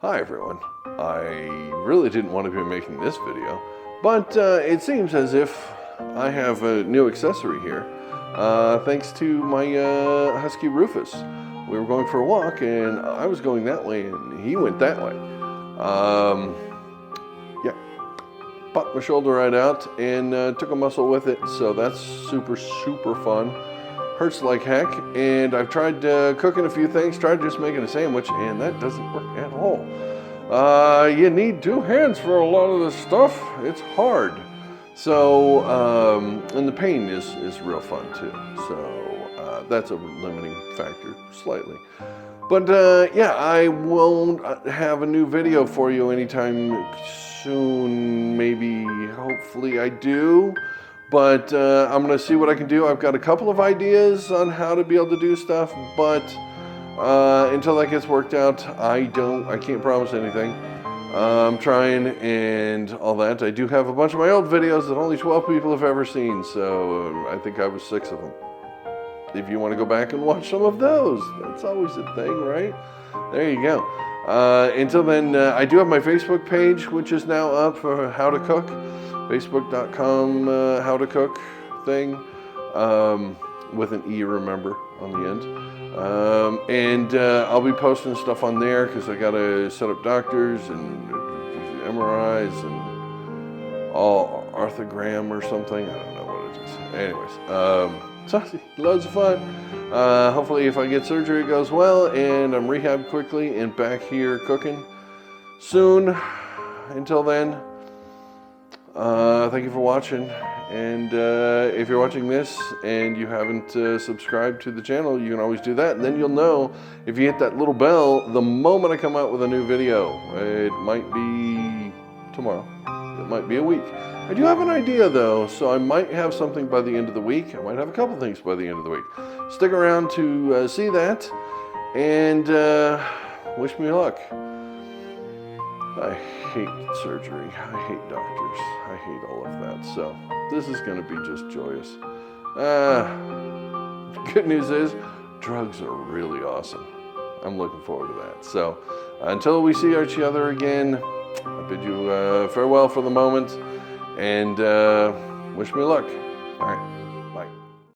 Hi everyone. I really didn't want to be making this video, but it seems as if I have a new accessory here, thanks to my husky Rufus. We were going for a walk and I was going that way and he went that way. Yeah, popped my shoulder right out and took a muscle with it, so that's super fun. Hurts like heck, and I've tried cooking a few things, tried just making a sandwich, and that doesn't work at all. You need two hands for a lot of this stuff. It's hard. So, and the pain is real fun too. So that's a limiting factor slightly. But yeah, I won't have a new video for you anytime soon. Maybe, hopefully I do. But I'm going to see what I can do. I've got a couple of ideas on how to be able to do stuff, but until that gets worked out, I can't promise anything. I'm trying and all that. I do have a bunch of my old videos that only 12 people have ever seen, so I think I was 6 of them. If you want to go back and watch some of those, that's always a thing, right? There you go. Until then, I do have my Facebook page, which is now up for How to Cook. Facebook.com How to Cook thing, with an E, remember, on the end. And I'll be posting stuff on there because I gotta set up doctors and MRIs and all arthrogram or something. I don't know what it is. Anyways, so loads of fun. Hopefully if I get surgery it goes well and I'm rehabbed quickly and back here cooking soon. Until then, thank you for watching, and if you're watching this and you haven't subscribed to the channel, you can always do that, and then you'll know if you hit that little bell the moment I come out with a new video. It might be tomorrow, it might be a week. I do have an idea though, so I might have something by the end of the week. I might have a couple things by the end of the week. Stick around to see that, and wish me luck. I hate surgery, I hate doctors, I hate all of that, so this is going to be just joyous. Good news is, drugs are really awesome. I'm looking forward to that. So, until we see each other again, I bid you farewell for the moment, and wish me luck. All right.